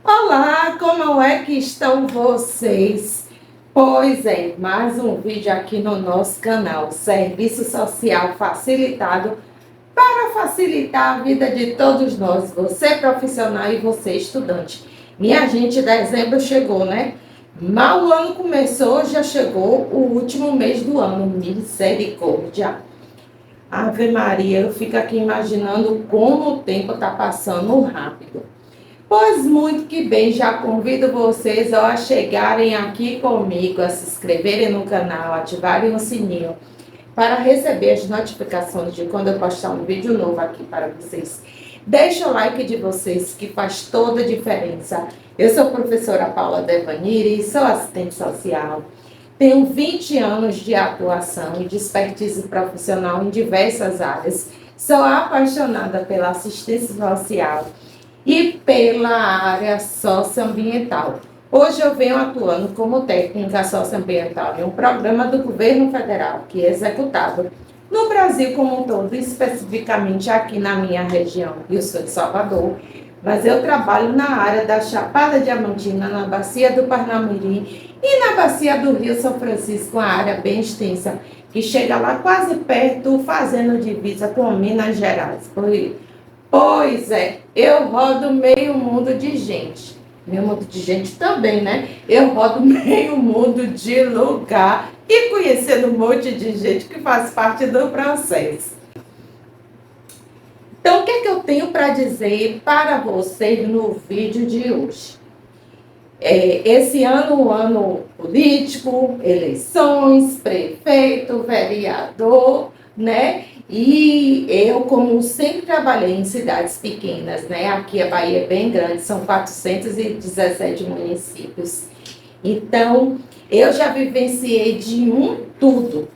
Olá, como é que estão vocês? Pois é, mais um vídeo aqui no nosso canal, Serviço Social Facilitado, para facilitar a vida de todos nós, você profissional e você estudante. Minha gente, dezembro chegou, né? Mal o ano começou, já chegou o último mês do ano, misericórdia. Ave Maria, eu fico aqui imaginando como o tempo está passando rápido. Pois muito que bem, já convido vocês a chegarem aqui comigo, a se inscreverem no canal, ativarem o sininho para receber as notificações de quando eu postar um vídeo novo aqui para vocês. Deixa o like de vocês, que faz toda a diferença. Eu sou a professora Paula Devaniri, sou assistente social. Tenho 20 anos de atuação e de expertise profissional em diversas áreas. Sou apaixonada pela assistência social e pela área socioambiental. Hoje eu venho atuando como técnica socioambiental em um programa do governo federal que é executado no Brasil como um todo, especificamente aqui na minha região. Eu sou de Salvador, mas eu trabalho na área da Chapada Diamantina, na Bacia do Parnamirim e na Bacia do Rio São Francisco, uma área bem extensa, que chega lá quase perto, fazendo divisa com Minas Gerais. Pois é, eu rodo meio mundo de gente. Meio mundo de gente também, né? Eu rodo meio mundo de lugar e conhecendo um monte de gente que faz parte do processo. Então, o que é que eu tenho para dizer para vocês no vídeo de hoje? Esse ano, o ano político, eleições, prefeito, vereador, né? E eu, como sempre trabalhei em cidades pequenas, né? Aqui a Bahia é bem grande, são 417 municípios. Então, eu já vivenciei de tudo.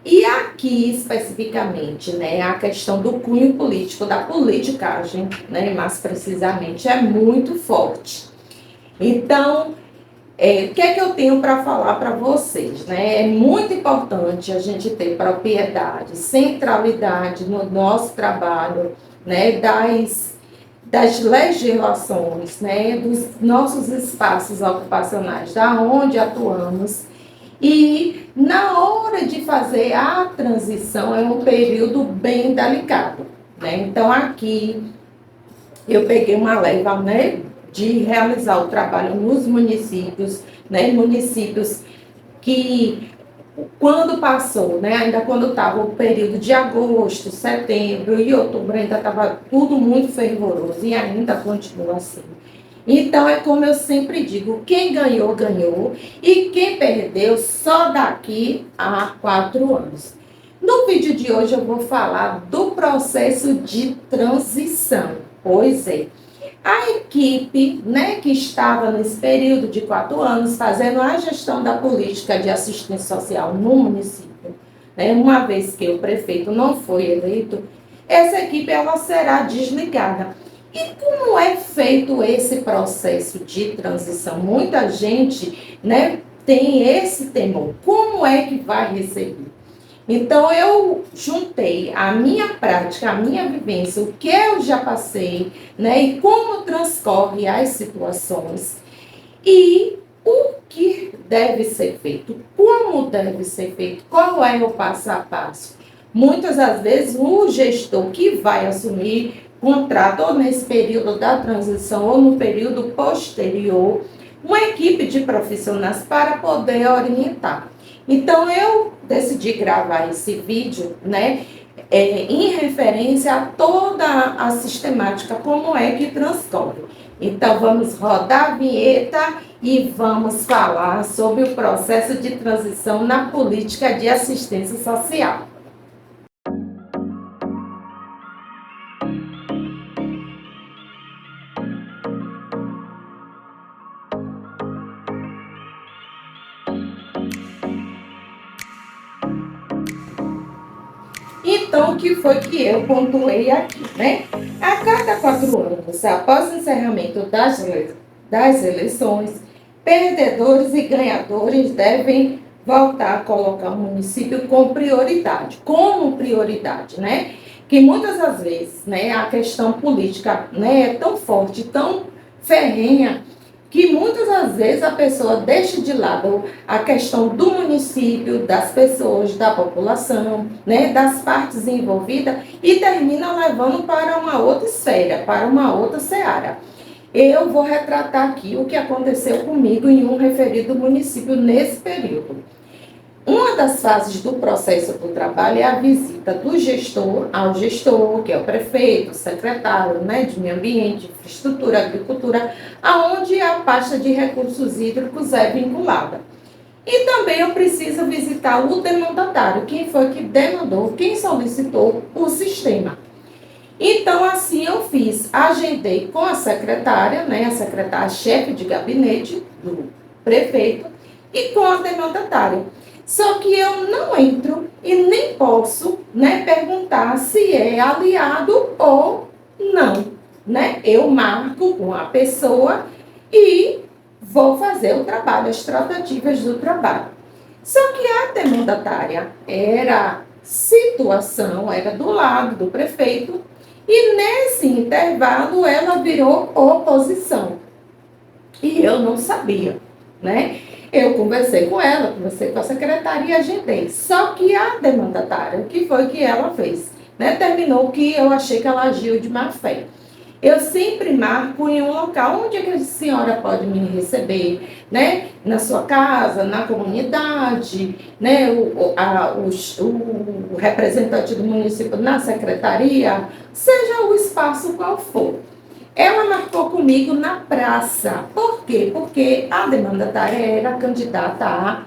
E aqui, especificamente, né, a questão do cunho político, da politicagem, né, mais precisamente, é muito forte. Então, o que é que eu tenho para falar para vocês? Né? É muito importante a gente ter propriedade, centralidade no nosso trabalho, né? das legislações, né? Dos nossos espaços ocupacionais, da onde atuamos. E na hora de fazer a transição é um período bem delicado. Né? Então, aqui eu peguei uma leva, né, de realizar o trabalho nos municípios, né, municípios que quando passou, né, ainda quando estava o período de agosto, setembro e outubro, ainda estava tudo muito fervoroso e ainda continua assim. Então, é como eu sempre digo, quem ganhou, ganhou, e quem perdeu só daqui a 4 anos. No vídeo de hoje eu vou falar do processo de transição. Pois é, a equipe, né, que estava nesse período de 4 anos fazendo a gestão da política de assistência social no município, né, uma vez que o prefeito não foi eleito, essa equipe ela será desligada. E como é feito esse processo de transição? Muita gente, né, tem esse temor. Como é que vai receber? Então, eu juntei a minha prática, a minha vivência, o que eu já passei, né, e como transcorre as situações, e o que deve ser feito, como deve ser feito, qual é o passo a passo. Muitas das vezes, o gestor que vai assumir contrato, ou nesse período da transição, ou no período posterior, uma equipe de profissionais para poder orientar. Então, eu decidi gravar esse vídeo, né, em referência a toda a sistemática, como é que transcorre. Então, vamos rodar a vinheta e vamos falar sobre o processo de transição na política de assistência social. Então, o que foi que eu pontuei aqui, né? A cada 4 anos, após o encerramento das eleições, perdedores e ganhadores devem voltar a colocar o município com prioridade. Como prioridade, né? Que muitas das vezes, né, a questão política, né, é tão forte, tão ferrenha, que muitas das vezes a pessoa deixa de lado a questão do município, das pessoas, da população, né, das partes envolvidas e termina levando para uma outra esfera, para uma outra seara. Eu vou retratar aqui o que aconteceu comigo em um referido município nesse período. Uma das fases do processo do trabalho é a visita do gestor ao gestor, que é o prefeito, o secretário, né, de meio ambiente, infraestrutura, agricultura, aonde a pasta de recursos hídricos é vinculada. E também eu preciso visitar o demandatário, quem foi que demandou, quem solicitou o sistema. Então, assim eu fiz, agendei com a secretária, né, a secretária-chefe de gabinete do prefeito, e com a demandatária. Só que eu não entro e nem posso, né, perguntar se é aliado ou não, né? Eu marco com a pessoa e vou fazer o trabalho, as tratativas do trabalho. Só que a demandatária era situação, era do lado do prefeito, e nesse intervalo ela virou oposição. E eu não sabia, né? Eu conversei com ela, conversei com a secretária e agendei. Só que a demandatária, o que foi que ela fez? Né? Terminou que eu achei que ela agiu de má fé. Eu sempre marco em um local onde é que a senhora pode me receber, né? Na sua casa, na comunidade, né? O representante do município na secretaria, seja o espaço qual for. Ela marcou comigo na praça. Por quê? Porque a demandatária era candidata a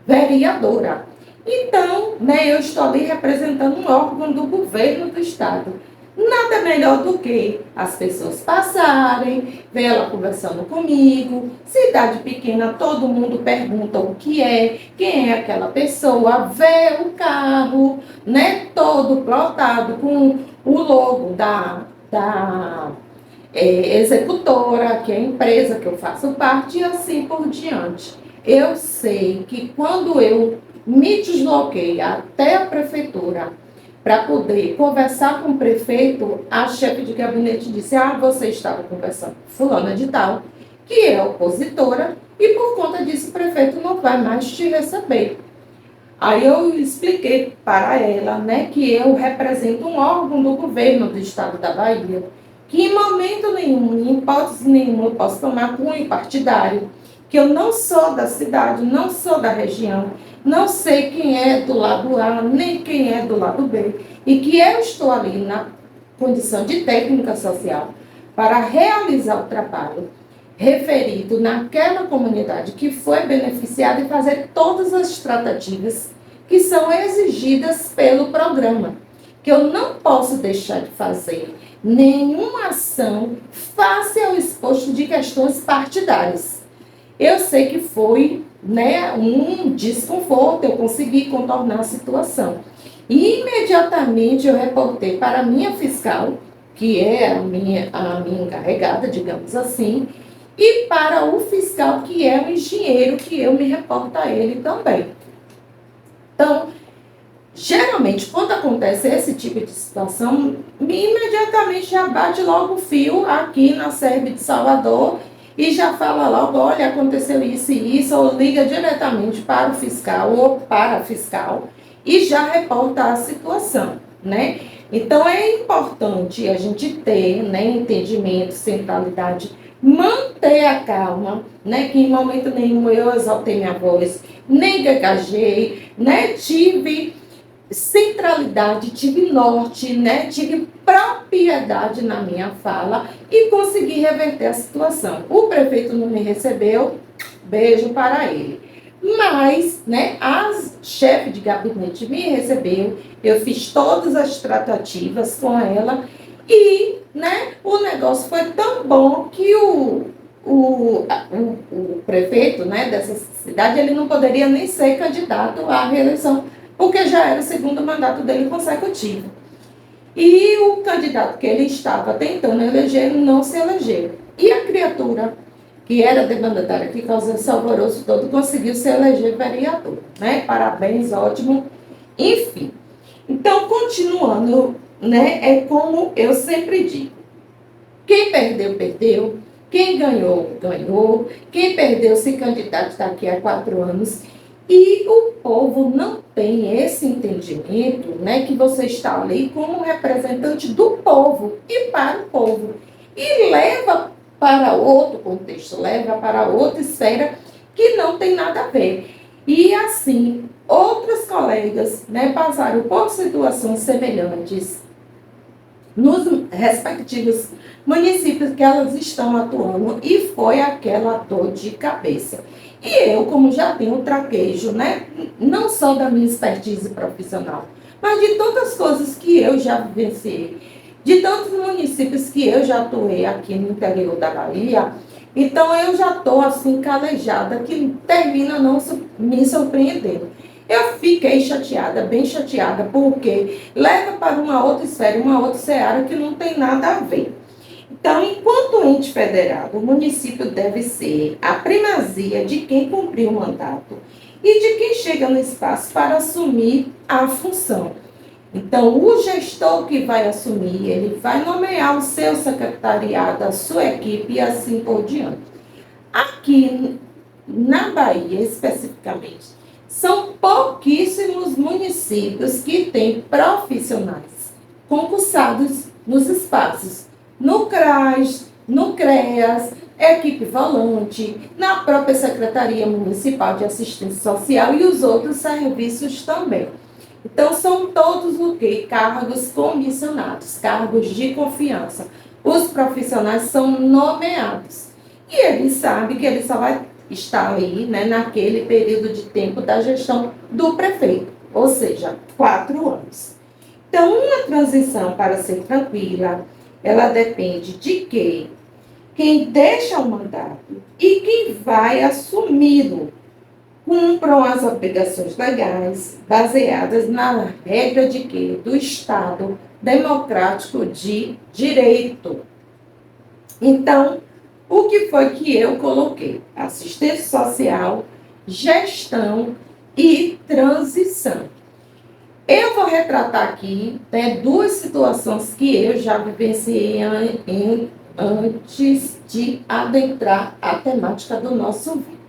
vereadora. Então, né, eu estou ali representando um órgão do governo do estado. Nada melhor do que as pessoas passarem, ver ela conversando comigo. Cidade pequena, todo mundo pergunta o que é, quem é aquela pessoa, ver o carro, né, todo plotado com o logo da executora, que é a empresa que eu faço parte, e assim por diante. Eu sei que quando eu me desloquei até a prefeitura para poder conversar com o prefeito, a chefe de gabinete disse: você estava conversando com fulana de tal, que é opositora, e por conta disso o prefeito não vai mais te receber. Aí eu expliquei para ela, né, que eu represento um órgão do governo do estado da Bahia, que em momento nenhum, em hipótese nenhuma, eu posso tomar cunho partidário, que eu não sou da cidade, não sou da região, não sei quem é do lado A, nem quem é do lado B, e que eu estou ali na condição de técnica social para realizar o trabalho referido naquela comunidade que foi beneficiada e fazer todas as tratativas que são exigidas pelo programa, que eu não posso deixar de fazer nenhuma ação face ao exposto de questões partidárias. Eu sei que foi, né, um desconforto, eu consegui contornar a situação. E imediatamente eu reportei para a minha fiscal, que é a minha encarregada, digamos assim, e para o fiscal, que é o engenheiro, que eu me reporto a ele também. Então, geralmente, quando acontece esse tipo de situação, imediatamente já bate logo o fio aqui na SERB de Salvador e já fala logo: olha, aconteceu isso e isso, ou liga diretamente para o fiscal ou para a fiscal e já reporta a situação, né? Então, é importante a gente ter, né, entendimento, centralidade, manter a calma, né, que em momento nenhum eu exaltei minha voz, nem gaguejei, né, tive centralidade, tive norte, né, tive propriedade na minha fala e consegui reverter a situação. O prefeito não me recebeu, beijo para ele. Mas, né, a chefe de gabinete me recebeu, eu fiz todas as tratativas com ela e, né, o negócio foi tão bom que o prefeito, né, dessa cidade, ele não poderia nem ser candidato à reeleição, porque já era o segundo mandato dele consecutivo. E o candidato que ele estava tentando eleger não se elegeu. E a criatura que era demandatária, que causou esse alvoroço todo, conseguiu se eleger vereador, né? Parabéns, ótimo. Enfim. Então, continuando, né? É como eu sempre digo: quem perdeu, perdeu. Quem ganhou, ganhou. Quem perdeu, se candidata daqui a 4 anos. E o povo não tem esse entendimento, né, que você está ali como representante do povo e para o povo. E leva para outro contexto, leva para outra esfera que não tem nada a ver. E assim, outros colegas, né, passaram por situações semelhantes nos respectivos municípios que elas estão atuando e foi aquela dor de cabeça. E eu, como já tenho traquejo, né, não só da minha expertise profissional, mas de tantas coisas que eu já vivenciei, de tantos municípios que eu já atuei aqui no interior da Bahia, então eu já estou assim calejada, que termina não me surpreendendo. Eu fiquei chateada, bem chateada, porque leva para uma outra esfera, uma outra seara que não tem nada a ver. Então, enquanto ente federado, o município deve ser a primazia de quem cumpriu o mandato e de quem chega no espaço para assumir a função. Então, o gestor que vai assumir, ele vai nomear o seu secretariado, a sua equipe e assim por diante. Aqui na Bahia, especificamente, são pouquíssimos municípios que têm profissionais concursados nos espaços, no CRAS, no CREAS, equipe volante, na própria Secretaria Municipal de Assistência Social e os outros serviços também. Então, são todos o quê? Cargos comissionados, cargos de confiança. Os profissionais são nomeados. E ele sabe que ele só vai estar ali, né, naquele período de tempo da gestão do prefeito, ou seja, 4 anos. Então, uma transição para ser tranquila, ela depende de quem deixa o mandato e quem vai assumi-lo cumpram as obrigações legais baseadas na regra de quê? Do Estado democrático de direito. Então, o que foi que eu coloquei? Assistência social, gestão e transição. Eu vou retratar aqui, né, 2 situações que eu já vivenciei antes de adentrar a temática do nosso vídeo.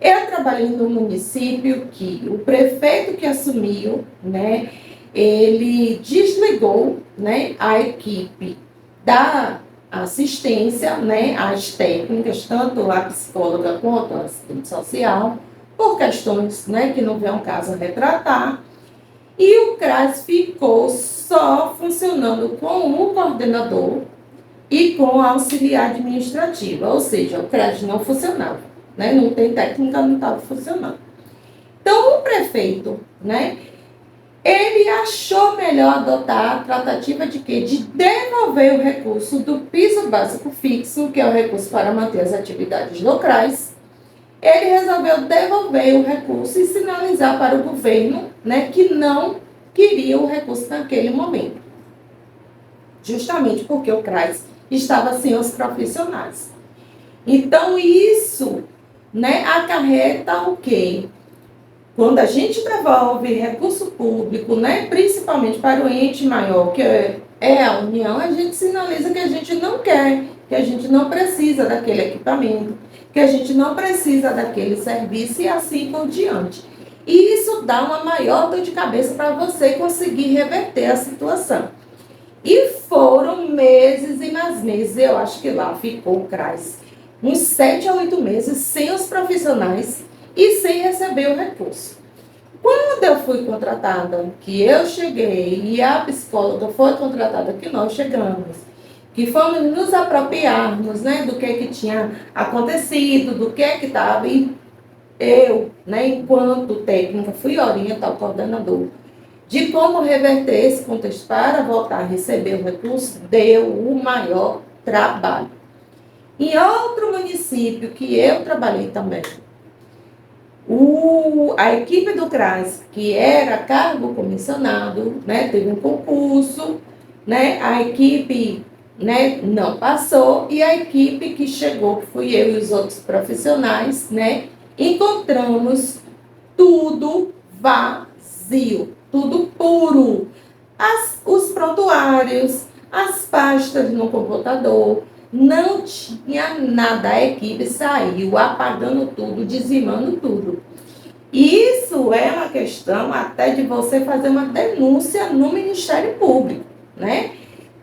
Eu trabalhei no município que o prefeito que assumiu, né, ele desligou, né, a equipe da assistência, né, as técnicas, tanto a psicóloga quanto a assistente social, por questões, né, que não vem ao caso retratar, e o CRAS ficou só funcionando com o coordenador e com a auxiliar administrativa, ou seja, o CRAS não funcionava, né, não tem técnica, não estava funcionando. Então, o prefeito, né, ele achou melhor adotar a tratativa de quê? De devolver o recurso do piso básico fixo, que é o recurso para manter as atividades locais. Ele resolveu devolver o recurso e sinalizar para o governo, né, que não queria o recurso naquele momento. Justamente porque o CRAS estava sem os profissionais. Então, isso, né, acarreta o quê? Quando a gente devolve recurso público, né, principalmente para o ente maior, que é a União, a gente sinaliza que a gente não quer, que a gente não precisa daquele equipamento, que a gente não precisa daquele serviço e assim por diante. E isso dá uma maior dor de cabeça para você conseguir reverter a situação. E foram meses e mais meses, eu acho que lá ficou o CRAS, uns 7 a 8 meses sem os profissionais e sem receber o recurso. Quando eu fui contratada, que eu cheguei e a psicóloga foi contratada, que nós chegamos, que fomos nos apropriarmos, né, do que tinha acontecido, do que estava, e eu, né, enquanto técnica, fui orientar o coordenador de como reverter esse contexto para voltar a receber o recurso, deu o maior trabalho. Em outro município que eu trabalhei também, a equipe do CRAS, que era cargo comissionado, né, teve um concurso, né, a equipe, né, não passou, e a equipe que chegou, que fui eu e os outros profissionais, né, encontramos tudo vazio, tudo puro. Os prontuários, as pastas no computador, não tinha nada. A equipe saiu apagando tudo, dizimando tudo. Isso é uma questão até de você fazer uma denúncia no Ministério Público, né?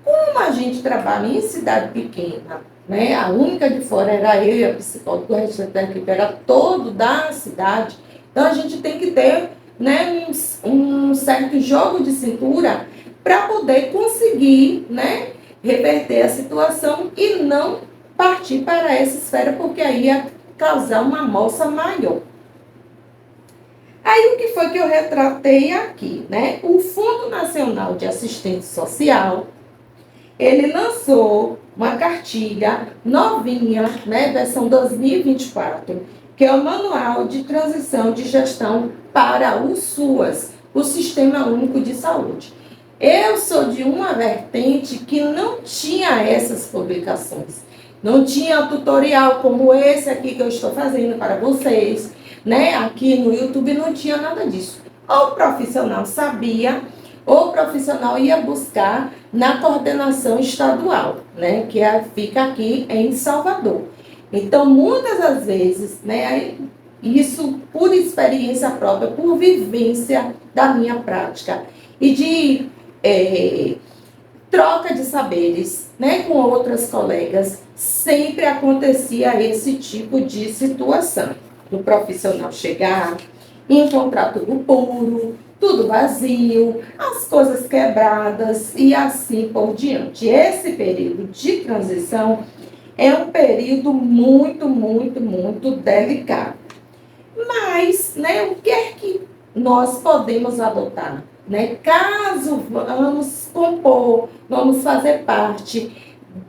Como a gente trabalha em cidade pequena, né? A única de fora era eu e a psicóloga, o resto da equipe era todo da cidade. Então a gente tem que ter, né, um certo jogo de cintura para poder conseguir, né, reverter a situação e não partir para essa esfera, porque aí ia causar uma moça maior. Aí o que foi que eu retratei aqui, né? O Fundo Nacional de Assistência Social, ele lançou uma cartilha novinha, né, versão 2024, que é o Manual de Transição de Gestão para o SUAS, o Sistema Único de Saúde. Eu sou de uma vertente que não tinha essas publicações. Não tinha tutorial como esse aqui que eu estou fazendo para vocês, né? Aqui no YouTube não tinha nada disso. Ou o profissional sabia, ou o profissional ia buscar na coordenação estadual, né? Que fica aqui em Salvador. Então, muitas das vezes, né? Isso por experiência própria, por vivência da minha prática e de troca de saberes, né, com outras colegas, sempre acontecia esse tipo de situação. Do profissional chegar, encontrar tudo puro, tudo vazio, as coisas quebradas e assim por diante. Esse período de transição é um período muito, muito, muito delicado. Mas, né, o que é que nós podemos adotar? Né? Caso vamos compor, vamos fazer parte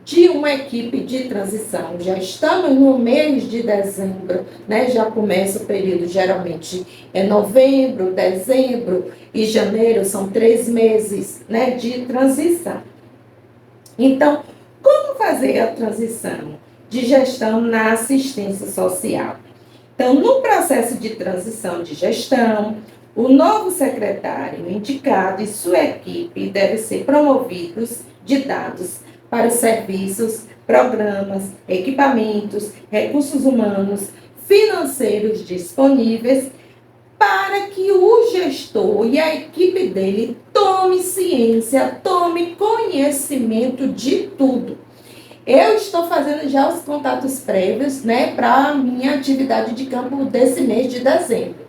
de uma equipe de transição, já estamos no mês de dezembro, né? Já começa o período, geralmente é novembro, dezembro e janeiro, são 3 meses, né, de transição. Então, como fazer a transição de gestão na assistência social? Então, no processo de transição de gestão, o novo secretário indicado e sua equipe devem ser promovidos de dados para os serviços, programas, equipamentos, recursos humanos, financeiros disponíveis para que o gestor e a equipe dele tome ciência, tome conhecimento de tudo. Eu estou fazendo já os contatos prévios, né, para a minha atividade de campo desse mês de dezembro.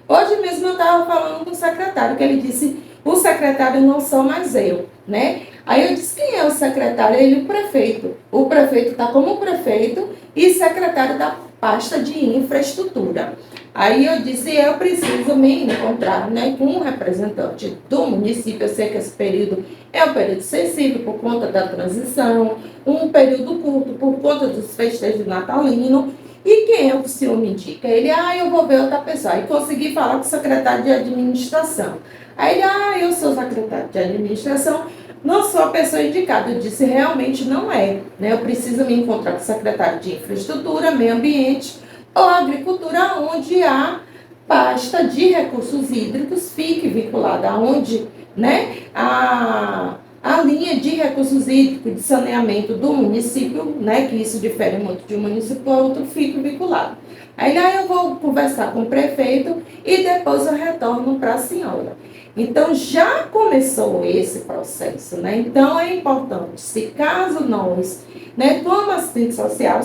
Hoje mesmo eu estava falando com o secretário, que ele disse, o secretário não sou mais eu, né? Aí eu disse, quem é o secretário? Ele, o prefeito. O prefeito está como prefeito e secretário da pasta de infraestrutura. Aí eu disse, eu preciso me encontrar, né, com um representante do município. Eu sei que esse período é um período sensível por conta da transição, um período curto por conta dos festejos natalinos. E quem é o senhor me indica? Ele, eu vou ver outra pessoa. Aí consegui falar com o secretário de administração. Aí ele, eu sou secretário de administração, não sou a pessoa indicada. Eu disse, realmente não é, né? Eu preciso me encontrar com o secretário de infraestrutura, meio ambiente ou agricultura, onde a pasta de recursos hídricos fique vinculada, onde, né, a linha de recursos hídricos de saneamento do município, né, que isso difere muito de um município para outro, fica vinculado. Aí eu vou conversar com o prefeito e depois eu retorno para a senhora. Então, já começou esse processo, né? Então, é importante, se caso nós, né, como assistente social,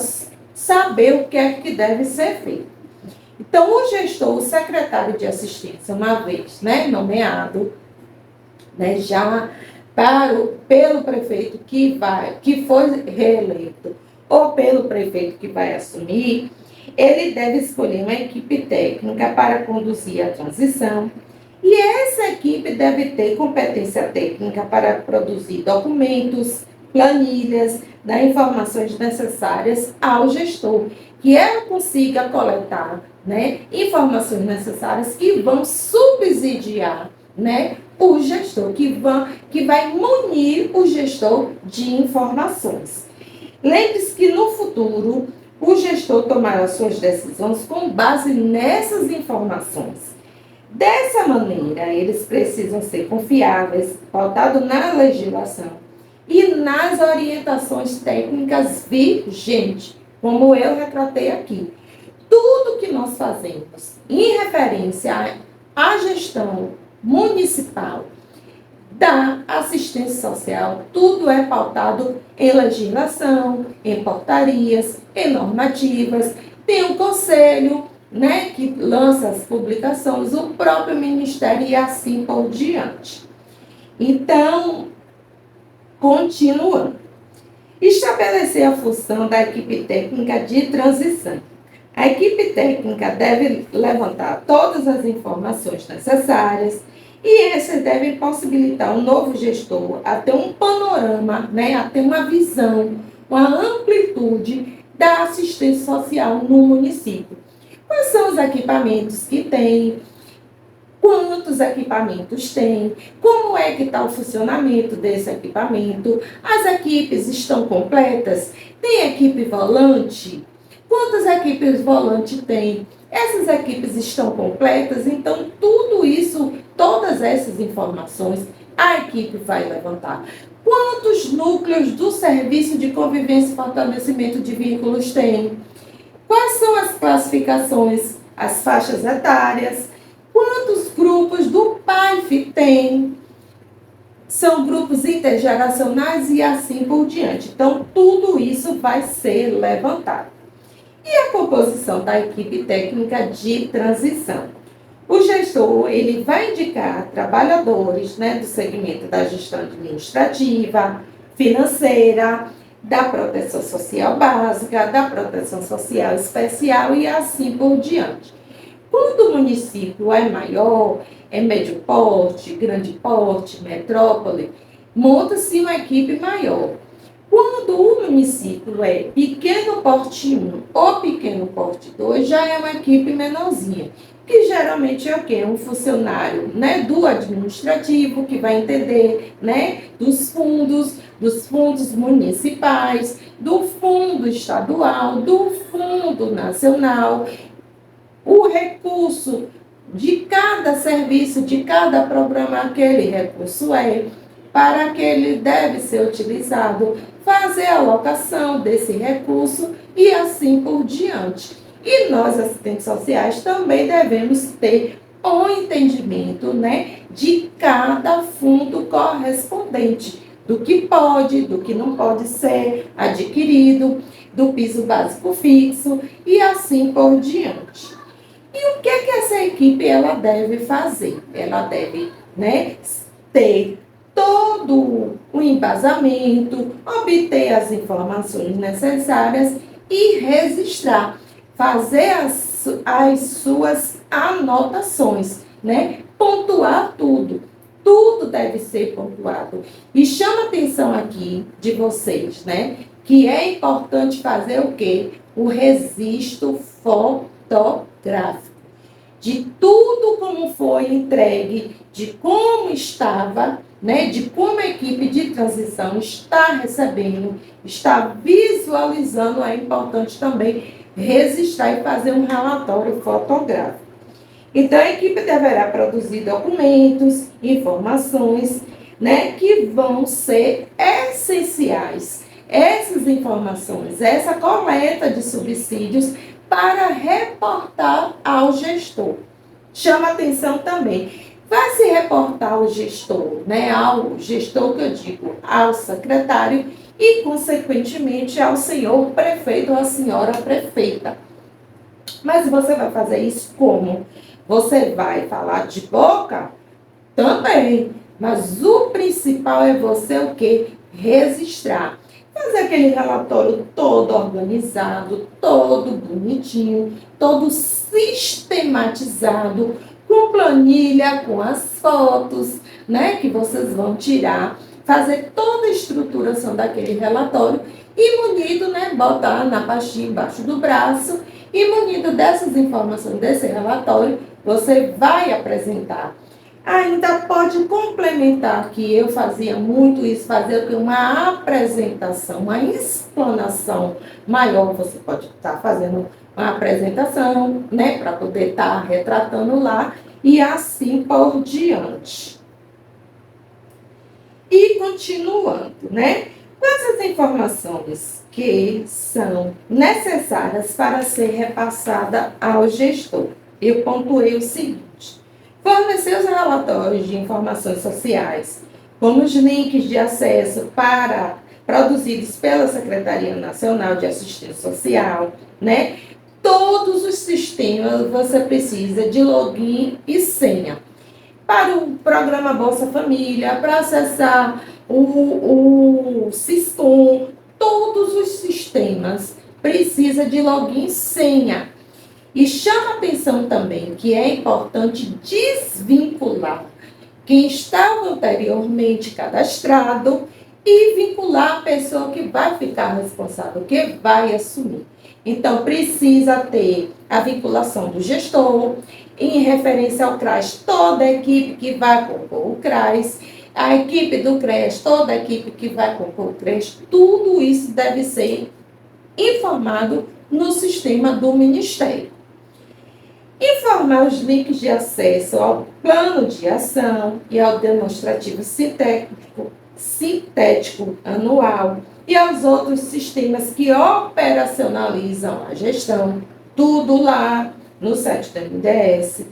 saber o que é que deve ser feito. Então, o gestor, o secretário de assistência, uma vez, né, nomeado, né, já pelo prefeito que foi reeleito, ou pelo prefeito que vai assumir, ele deve escolher uma equipe técnica para conduzir a transição, e essa equipe deve ter competência técnica para produzir documentos, planilhas, né, informações necessárias ao gestor, que ela consiga coletar, né, informações necessárias que vão subsidiar, né, o gestor, que vai munir o gestor de informações. Lembre-se que no futuro o gestor tomará suas decisões com base nessas informações. Dessa maneira, eles precisam ser confiáveis, pautados na legislação e nas orientações técnicas vigentes, como eu retratei aqui. Tudo que nós fazemos em referência à gestão municipal da assistência social, tudo é pautado em legislação, em portarias, em normativas. Tem um conselho, né, que lança as publicações, o próprio Ministério e assim por diante. Então, continuando. Estabelecer a função da equipe técnica de transição. A equipe técnica deve levantar todas as informações necessárias e essas devem possibilitar um novo gestor a ter um panorama, né, a ter uma visão, uma amplitude da assistência social no município. Quais são os equipamentos que tem? Quantos equipamentos tem? Como é que está o funcionamento desse equipamento? As equipes estão completas? Tem equipe volante? Quantas equipes volante tem? Essas equipes estão completas? Então, tudo isso, todas essas informações, a equipe vai levantar. Quantos núcleos do serviço de convivência e fortalecimento de vínculos tem? Quais são as classificações, as faixas etárias? Quantos grupos do PAIF tem? São grupos intergeracionais e assim por diante. Então, tudo isso vai ser levantado. E a composição da equipe técnica de transição? O gestor, ele vai indicar trabalhadores, né, do segmento da gestão administrativa, financeira, da proteção social básica, da proteção social especial e assim por diante. Quando o município é maior, é médio porte, grande porte, metrópole, monta-se uma equipe maior. Quando o município é pequeno porte 1 ou pequeno porte 2, já é uma equipe menorzinha, que geralmente é o quê? Um funcionário, né, do administrativo, que vai entender, né, dos fundos municipais, do fundo estadual, do fundo nacional, o recurso de cada serviço, de cada programa, aquele recurso para que ele deve ser utilizado, fazer a alocação desse recurso e assim por diante. E nós, assistentes sociais, também devemos ter o entendimento, né, de cada fundo correspondente, do que pode, do que não pode ser adquirido, do piso básico fixo e assim por diante. E o que é que essa equipe ela deve fazer? Ela deve, né, ter todo o embasamento, obter as informações necessárias e registrar, fazer as suas anotações, né? Pontuar tudo. Tudo deve ser pontuado. E chama atenção aqui de vocês, né? Que é importante fazer o quê? O registro fotográfico de tudo como foi entregue, de como estava, né, de como a equipe de transição está recebendo, está visualizando. É importante também registrar e fazer um relatório fotográfico. Então, a equipe deverá produzir documentos, informações, né, que vão ser essenciais. Essas informações, essa coleta de subsídios para reportar ao gestor. Chama atenção também. Vai se reportar ao gestor, né, ao gestor que eu digo, ao secretário e, consequentemente, ao senhor prefeito ou à senhora prefeita. Mas você vai fazer isso como? Você vai falar de boca? Também. Mas o principal é você o quê? Registrar. Fazer aquele relatório todo organizado, todo bonitinho, todo sistematizado, com planilha, com as fotos, né, que vocês vão tirar. Fazer toda a estruturação daquele relatório e munido, né, botar na pastinha embaixo do braço e munido dessas informações, desse relatório, você vai apresentar. Ainda pode complementar, que eu fazia muito isso, fazer uma apresentação, uma explanação maior. Você pode estar fazendo uma apresentação, né, para poder estar retratando lá e assim por diante. E continuando, né? Quais as informações que são necessárias para ser repassada ao gestor? Eu pontuei o seguinte: fornecer os relatórios de informações sociais, como os links de acesso produzidos pela Secretaria Nacional de Assistência Social, né? Todos os sistemas você precisa de login e senha. Para o programa Bolsa Família, para acessar o Siscom, todos os sistemas precisa de login e senha. E chama atenção também que é importante desvincular quem estava anteriormente cadastrado e vincular a pessoa que vai ficar responsável, que vai assumir. Então, precisa ter a vinculação do gestor, em referência ao CRAS, toda a equipe que vai compor o CRAS, a equipe do CRES, toda a equipe que vai compor o CRES, tudo isso deve ser informado no sistema do Ministério. Informar os links de acesso ao plano de ação e ao demonstrativo sintético anual e aos outros sistemas que operacionalizam a gestão, tudo lá no site do MDS.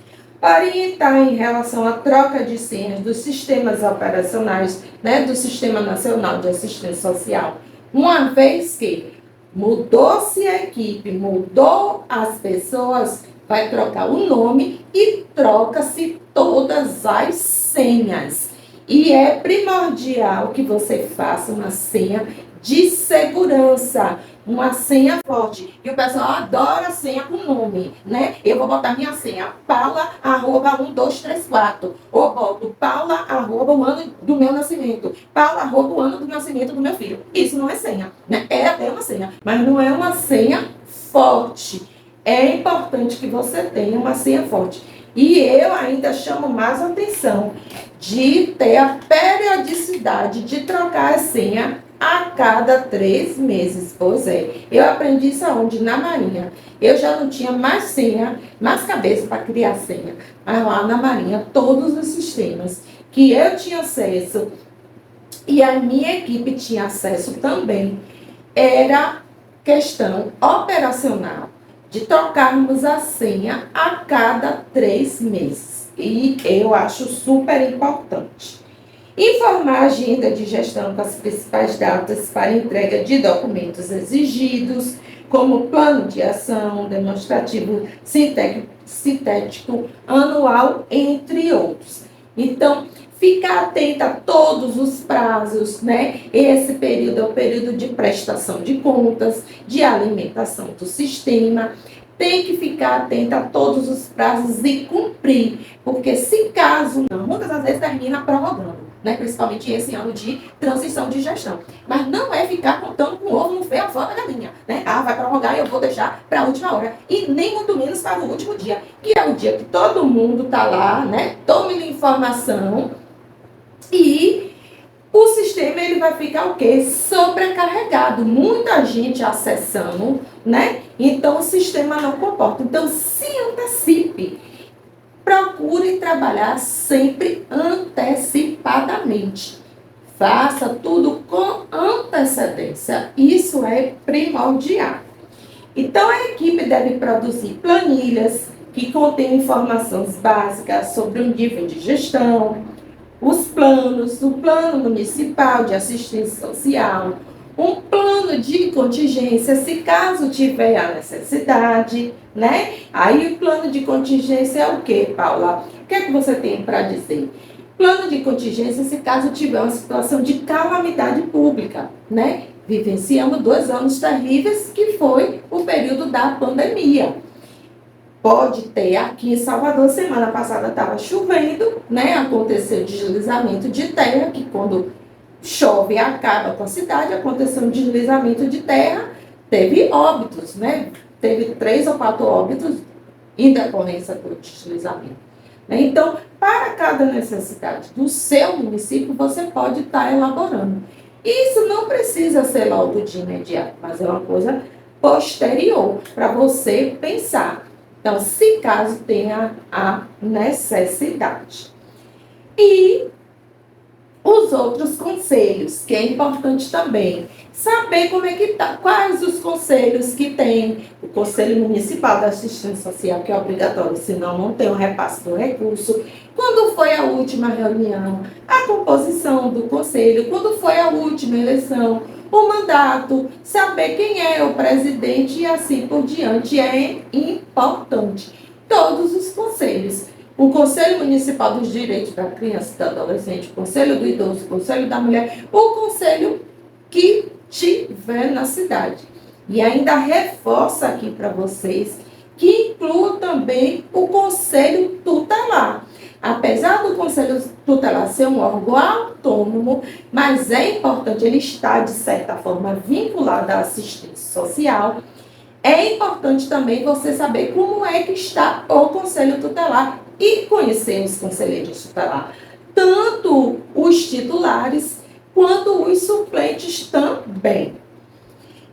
Orientar em relação à troca de senhas dos sistemas operacionais, né, do Sistema Nacional de Assistência Social, uma vez que mudou-se a equipe, mudou as pessoas, vai trocar o nome e troca-se todas as senhas. E é primordial que você faça uma senha de segurança, uma senha forte. E o pessoal adora senha com nome, né? Eu vou botar minha senha, Paula@1234. Ou boto Paula@o ano do meu nascimento. Paula@o ano do nascimento do meu filho. Isso não é senha, né? É até uma senha, mas não é uma senha forte. É importante que você tenha uma senha forte. E eu ainda chamo mais atenção de ter a periodicidade de trocar a senha a cada 3 meses. Pois é, eu aprendi isso aonde? Na Marinha. Eu já não tinha mais senha, mais cabeça para criar senha. Mas lá na Marinha, todos os sistemas que eu tinha acesso e a minha equipe tinha acesso também, era questão operacional de trocarmos a senha a cada 3 meses. E eu acho super importante. Informar a agenda de gestão com as principais datas para entrega de documentos exigidos, como plano de ação, demonstrativo sintético anual, entre outros. Então, ficar atenta a todos os prazos, né? Esse período é o período de prestação de contas, de alimentação do sistema. Tem que ficar atenta a todos os prazos e cumprir, porque se caso não, muitas das vezes termina prorrogando, né? Principalmente esse ano de transição de gestão. Mas não é ficar contando com o ovo no feio a fora da galinha, né? Ah, vai prorrogar e eu vou deixar para a última hora. E nem muito menos para o último dia, que é o dia que todo mundo está lá, né? Tome informação. E o sistema ele vai ficar o quê? Sobrecarregado. Muita gente acessando, né? Então o sistema não comporta. Então se antecipe. Procure trabalhar sempre antecipadamente. Faça tudo com antecedência. Isso é primordial. Então a equipe deve produzir planilhas que contêm informações básicas sobre o nível de gestão, os planos, o plano municipal de assistência social, um plano de contingência, se caso tiver a necessidade, né? Aí o plano de contingência é o quê, Paula? O que é que você tem para dizer? Plano de contingência, se caso tiver uma situação de calamidade pública, né? Vivenciamos 2 anos terríveis, que foi o período da pandemia. Pode ter aqui em Salvador, semana passada estava chovendo, né? Aconteceu deslizamento de terra, que quando chove acaba com a cidade, aconteceu um deslizamento de terra, teve óbitos, né? Teve 3 ou 4 óbitos em decorrência do deslizamento. Então, para cada necessidade do seu município, você pode estar elaborando. Isso não precisa ser logo de imediato, mas é uma coisa posterior para você pensar. Então, se caso tenha a necessidade. E os outros conselhos, que é importante também. Saber como é que está, quais os conselhos que tem. O Conselho Municipal da Assistência Social, que é obrigatório, senão não tem o repasse do recurso. Quando foi a última reunião, a composição do conselho, quando foi a última eleição, o mandato, saber quem é o presidente e assim por diante é importante. Todos os conselhos. O Conselho Municipal dos Direitos da Criança e do Adolescente, o Conselho do Idoso, o Conselho da Mulher, o conselho que tiver na cidade. E ainda reforça aqui para vocês que inclua também o Conselho Tutelar. Apesar do Conselho Tutelar ser um órgão autônomo, mas é importante, ele está, de certa forma, vinculado à assistência social. É importante também você saber como é que está o Conselho Tutelar e conhecer os conselheiros tutelar, tanto os titulares quanto os suplentes também.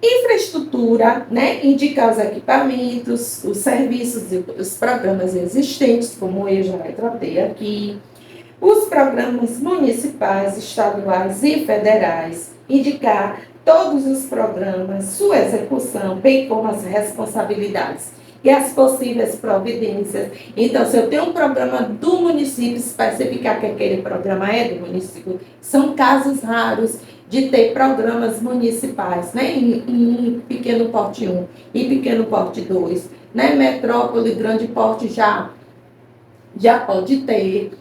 Infraestrutura, né? Indicar os equipamentos, os serviços e os programas existentes, como eu já tratei aqui. Os programas municipais, estaduais e federais, indicar todos os programas, sua execução, bem como as responsabilidades e as possíveis providências. Então, se eu tenho um programa do município, especificar que aquele programa é do município. São casos raros de ter programas municipais, né, em pequeno porte 1 e pequeno porte 2, né, metrópole, grande porte já pode ter.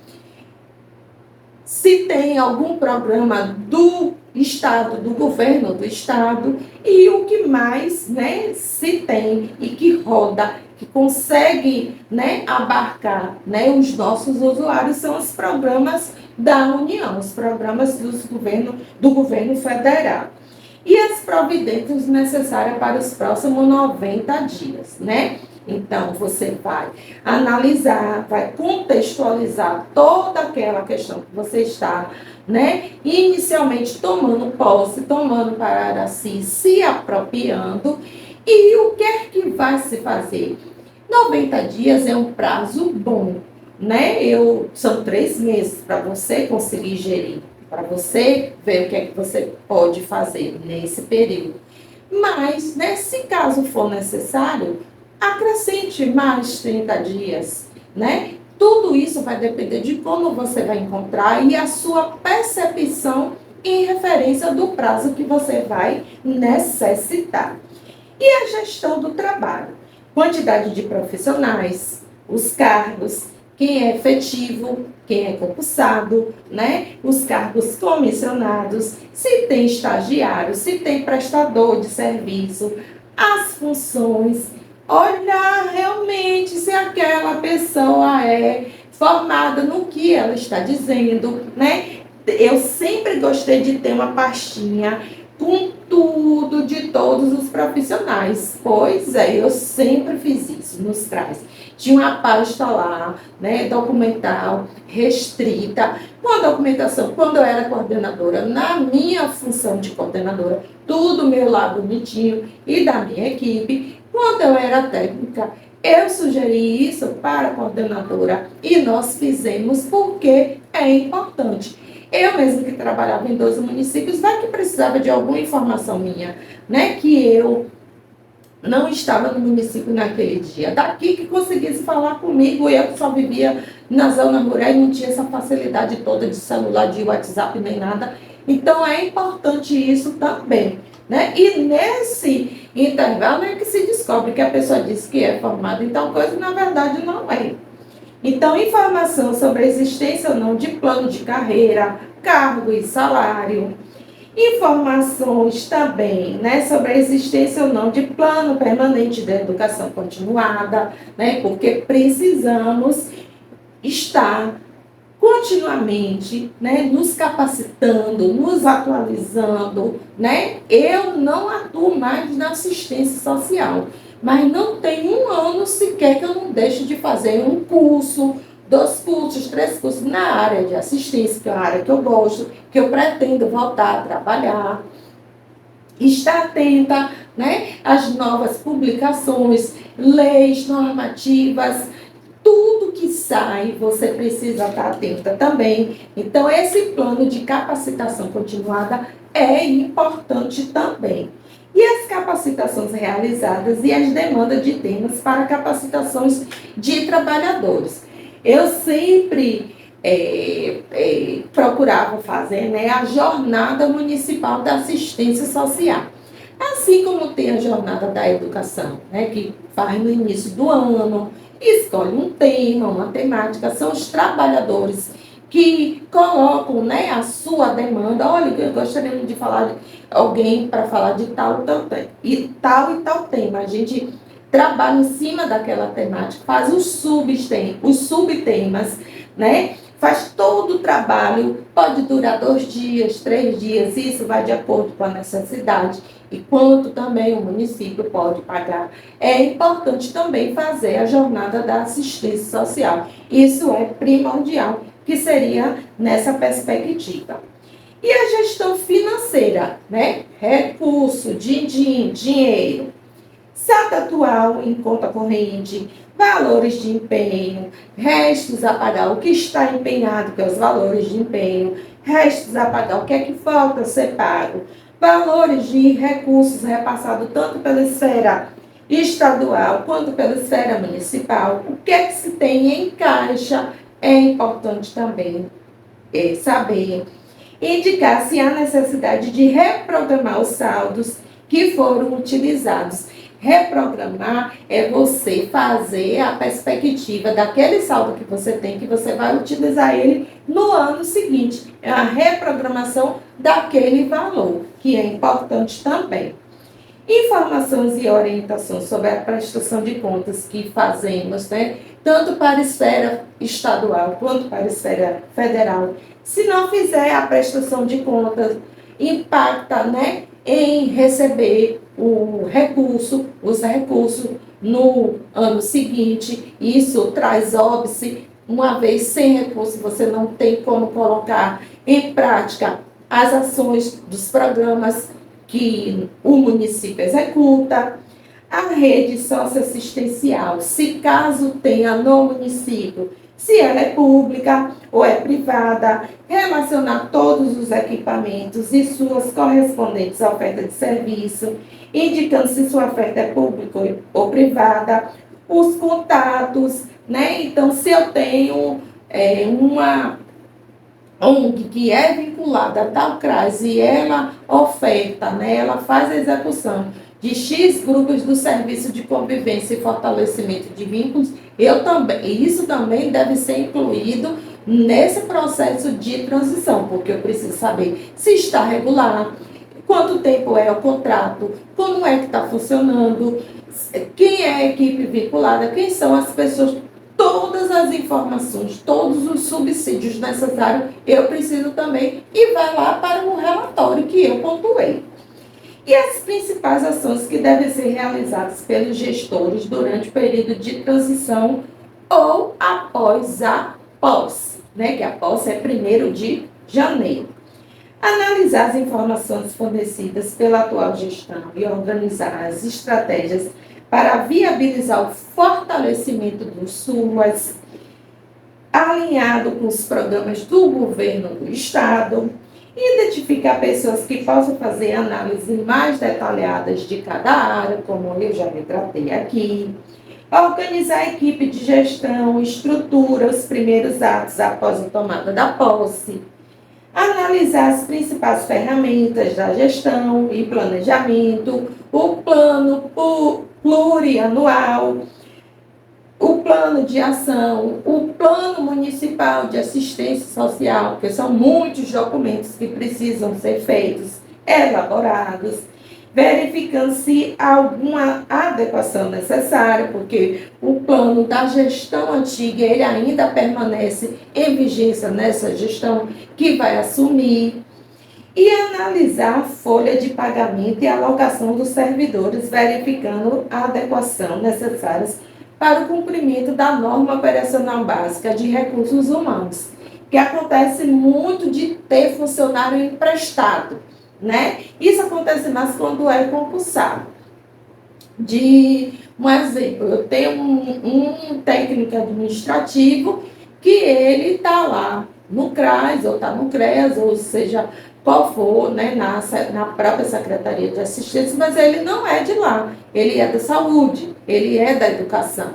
Se tem algum programa do Estado, do governo do Estado, e o que mais, né, se tem e que roda, que consegue, né, abarcar, né, os nossos usuários são os programas da União, os programas do governo federal. E as providências necessárias para os próximos 90 dias, né? Então, você vai analisar, vai contextualizar toda aquela questão que você está, né, inicialmente tomando posse, tomando para si, se apropriando, e o que é que vai se fazer? 90 dias é um prazo bom, né? São 3 meses para você conseguir gerir, para você ver o que é que você pode fazer nesse período. Mas, né, se caso for necessário, acrescente mais 30 dias, né? Tudo isso vai depender de como você vai encontrar e a sua percepção em referência do prazo que você vai necessitar. E a gestão do trabalho? Quantidade de profissionais, os cargos, quem é efetivo, quem é concursado, né? Os cargos comissionados, se tem estagiário, se tem prestador de serviço, as funções, olhar realmente se aquela pessoa é formada no que ela está dizendo, né? Eu sempre gostei de ter uma pastinha com tudo de todos os profissionais. Pois é, eu sempre fiz isso nos CRAs. Tinha uma pasta lá, né, documental, restrita, com a documentação, quando eu era coordenadora, na minha função de coordenadora, tudo meu lá bonitinho, e da minha equipe. Quando eu era técnica, eu sugeri isso para a coordenadora e nós fizemos porque é importante. Eu mesmo que trabalhava em 12 municípios, vai que precisava de alguma informação minha, né, que eu não estava no município naquele dia. Daqui que conseguisse falar comigo, eu que só vivia na zona rural e não tinha essa facilidade toda de celular, de WhatsApp, nem nada. Então, é importante isso também, né? E nesse intervalo é que se descobre que a pessoa disse que é formada em tal coisa, na verdade não é. Então, informação sobre a existência ou não de plano de carreira, cargo e salário. Informações também, né, sobre a existência ou não de plano permanente de educação continuada, né, porque precisamos estar continuamente, né, nos capacitando, nos atualizando, né? Eu não atuo mais na assistência social, mas não tem um ano sequer que eu não deixe de fazer um curso, 2 cursos, 3 cursos na área de assistência, que é a área que eu gosto, que eu pretendo voltar a trabalhar. Estar atenta, né, às novas publicações, leis normativas, tudo que sai, você precisa estar atenta também. Então, esse plano de capacitação continuada é importante também. E as capacitações realizadas e as demandas de temas para capacitações de trabalhadores. Eu sempre procurava fazer, né, a Jornada Municipal da Assistência Social. Assim como tem a Jornada da Educação, né, que faz no início do ano, escolhe um tema, uma temática, são os trabalhadores que colocam, né, a sua demanda. Olha, eu gostaria de falar de alguém para falar de tal e tal tema. A gente trabalha em cima daquela temática, faz os subtemas, né? Faz todo o trabalho, pode durar 2 dias, 3 dias, isso vai de acordo com a necessidade e quanto também o município pode pagar. É importante também fazer a jornada da assistência social. Isso é primordial, que seria nessa perspectiva. E a gestão financeira, né? Recurso, din-din, dinheiro. Saldo atual em conta corrente, valores de empenho, restos a pagar, o que está empenhado, que é os valores de empenho, restos a pagar, o que é que falta ser pago, valores de recursos repassados tanto pela esfera estadual quanto pela esfera municipal, o que é que se tem em caixa, é importante também saber. Indicar se há necessidade de reprogramar os saldos que foram utilizados. Reprogramar é você fazer a perspectiva daquele saldo que você tem, que você vai utilizar ele no ano seguinte. É a reprogramação daquele valor, que é importante também. Informações e orientações sobre a prestação de contas que fazemos, né, tanto para a esfera estadual quanto para a esfera federal. Se não fizer a prestação de contas, impacta, né, em receber os recursos no ano seguinte. Isso traz óbice. Uma vez sem recurso, você não tem como colocar em prática as ações dos programas que o município executa. A rede socioassistencial, se caso tenha no município, se ela é pública ou é privada, relacionar todos os equipamentos e suas correspondentes ofertas de serviço, indicando se sua oferta é pública ou privada, os contatos, né? Então, se eu tenho uma ONG que é vinculada a tal CRAS e ela oferta, né, ela faz a execução de X grupos do serviço de convivência e fortalecimento de vínculos, isso também deve ser incluído nesse processo de transição, porque eu preciso saber se está regular, quanto tempo é o contrato, como é que está funcionando, quem é a equipe vinculada, quem são as pessoas. Todas as informações, todos os subsídios necessários, eu preciso também, e vai lá para o relatório que eu pontuei. E as principais ações que devem ser realizadas pelos gestores durante o período de transição ou após a posse, né? Que a posse é 1º de janeiro. Analisar as informações fornecidas pela atual gestão e organizar as estratégias para viabilizar o fortalecimento dos SUAS, alinhado com os programas do governo do Estado, identificar pessoas que possam fazer análises mais detalhadas de cada área, como eu já me tratei aqui, organizar a equipe de gestão, estrutura os primeiros atos após a tomada da posse, analisar as principais ferramentas da gestão e planejamento, o plano plurianual, o plano de ação, o plano municipal de assistência social, porque são muitos documentos que precisam ser feitos, elaborados, verificando se há alguma adequação necessária, porque o plano da gestão antiga, ele ainda permanece em vigência nessa gestão que vai assumir, e analisar a folha de pagamento e alocação dos servidores, verificando a adequação necessárias para o cumprimento da norma operacional básica de recursos humanos, que acontece muito de ter funcionário emprestado, né? Isso acontece mais quando é concursado. de um exemplo. Eu tenho um técnico administrativo que ele está lá no CRAS, ou está no CREAS, ou seja, qual for, né, na própria Secretaria de Assistência, mas ele não é de lá, ele é da saúde, ele é da educação,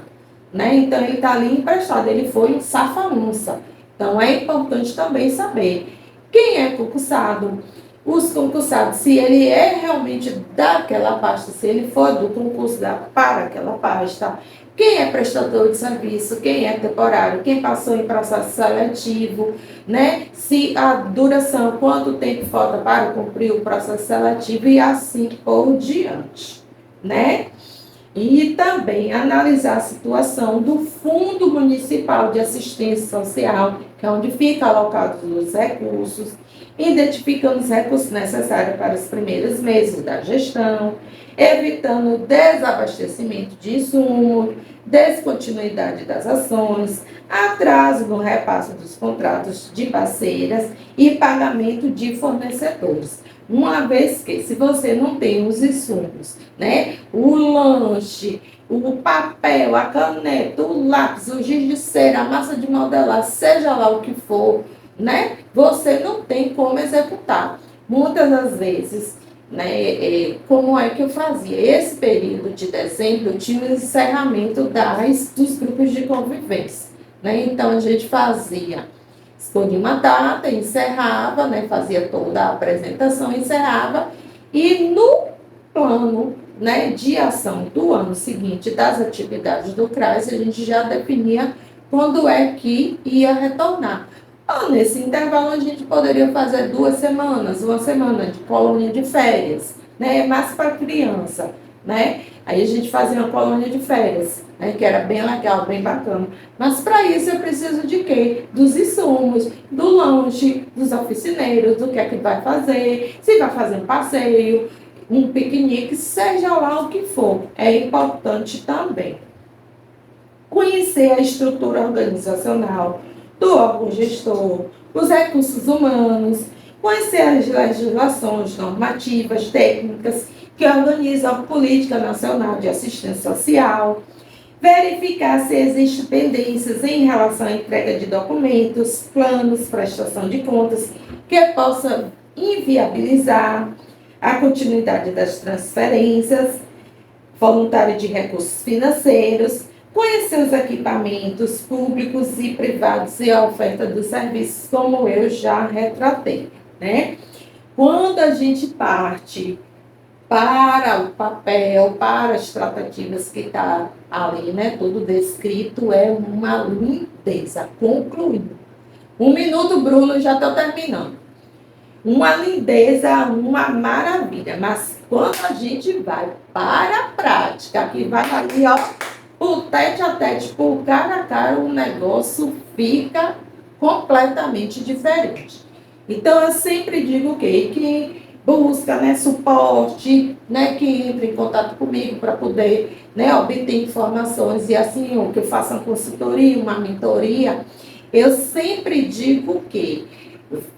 né? Então ele está ali emprestado, ele foi um safa-onça. Então é importante também saber quem é concursado, os concursados, se ele é realmente daquela pasta, se ele for do concurso para aquela pasta, quem é prestador de serviço, quem é temporário, quem passou em processo seletivo, né? Se a duração, quanto tempo falta para cumprir o processo seletivo e assim por diante, né? E também analisar a situação do Fundo Municipal de Assistência Social, que é onde fica alocados os recursos, identificando os recursos necessários para os primeiros meses da gestão, evitando o desabastecimento de insumos, descontinuidade das ações, atraso no repasse dos contratos de parceiras e pagamento de fornecedores. Uma vez que, se você não tem os insumos, né, o lanche, o papel, a caneta, o lápis, o giz de cera, a massa de modelar, seja lá o que for, né, você não tem como executar. Muitas das vezes, né, como é que eu fazia? Esse período de dezembro, eu tinha o encerramento dos grupos de convivência, né, então a gente escolhia uma data, encerrava, né, fazia toda a apresentação, encerrava, e no plano, né, de ação do ano seguinte, das atividades do CRAS, a gente já definia quando é que ia retornar. Nesse intervalo, a gente poderia fazer 2 semanas, uma semana de colônia de férias, né, mais para criança, né? Aí a gente fazia uma colônia de férias, né, que era bem legal, bem bacana. Mas para isso eu preciso de quê? Dos insumos, do lanche, dos oficineiros, do que é que vai fazer, se vai fazer um passeio, um piquenique, seja lá o que for. É importante também conhecer a estrutura organizacional do órgão gestor, os recursos humanos, conhecer as legislações normativas, técnicas que organizam a Política Nacional de Assistência Social, verificar se existem pendências em relação à entrega de documentos, planos, prestação de contas, que possa inviabilizar a continuidade das transferências, voluntário de recursos financeiros, conhecer os equipamentos públicos e privados e a oferta dos serviços, como eu já retratei, né? Quando a gente parte para o papel, para as tratativas que está ali, né? Tudo descrito, é uma lindeza. Concluindo. 1 minuto, Bruno, já estou terminando. Uma lindeza, uma maravilha. Mas quando a gente vai para a prática, que vai ali, ó, por tete a tete, por cara a cara, o negócio fica completamente diferente. Então, eu sempre digo que busca, né, suporte, né, que entre em contato comigo para poder, né, obter informações e assim, ou que eu faça uma consultoria, uma mentoria. Eu sempre digo que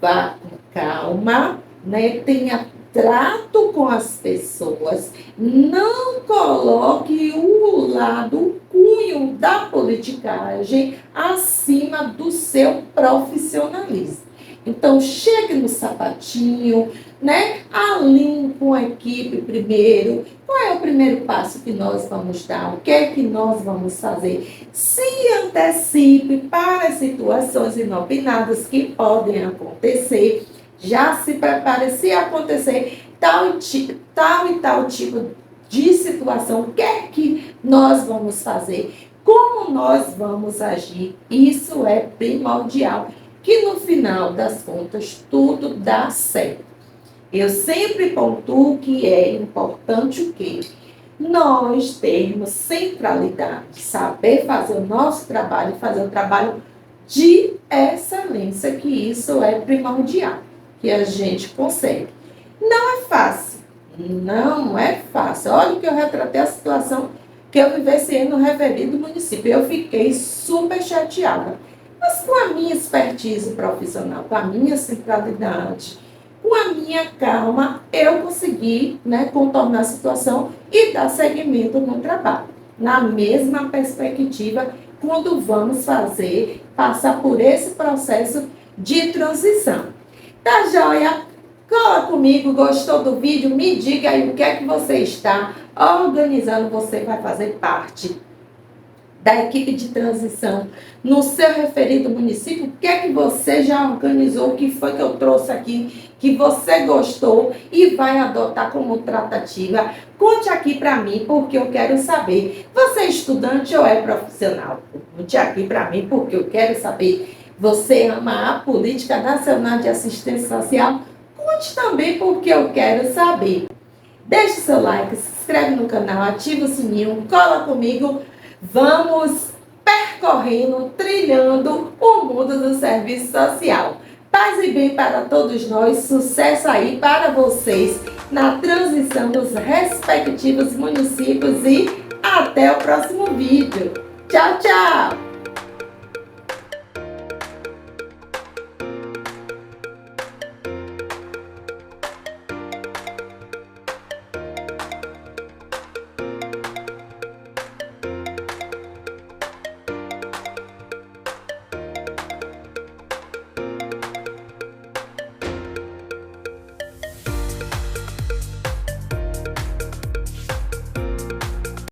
vá com calma, né, tenha trato com as pessoas, não coloque o lado, o cunho da politicagem acima do seu profissionalismo. Então, chegue no sapatinho, né? Alinhe com a equipe primeiro. Qual é o primeiro passo que nós vamos dar? O que é que nós vamos fazer? Se antecipe para situações inopinadas que podem acontecer. Já se prepare se acontecer tal e tal tipo de situação. O que é que nós vamos fazer? Como nós vamos agir? Isso é primordial, que no final das contas tudo dá certo. Eu sempre pontuo que é importante o quê? Nós termos centralidade, saber fazer o nosso trabalho, fazer o trabalho de excelência, que isso é primordial, que a gente consegue. Não é fácil, não é fácil. Olha que eu retratei a situação que eu vivenciei no referido município. Eu fiquei super chateada. Mas com a minha expertise profissional, com a minha centralidade, com a minha calma, eu consegui, né, contornar a situação e dar seguimento no trabalho. Na mesma perspectiva, quando vamos passar por esse processo de transição. Tá joia? Cola comigo, gostou do vídeo? Me diga aí o que é que você está organizando. Você vai fazer parte da equipe de transição no seu referido município. O que é que você já organizou? O que foi que eu trouxe aqui que você gostou e vai adotar como tratativa? Conte aqui para mim, porque eu quero saber. Você é estudante ou é profissional? Conte aqui para mim, porque eu quero saber. Você ama a Política Nacional de Assistência Social? Conte também, porque eu quero saber. Deixe seu like, se inscreve no canal, ativa o sininho, cola comigo. Vamos percorrendo, trilhando o mundo do serviço social. Paz e bem para todos nós, sucesso aí para vocês na transição dos respectivos municípios e até o próximo vídeo. Tchau, tchau!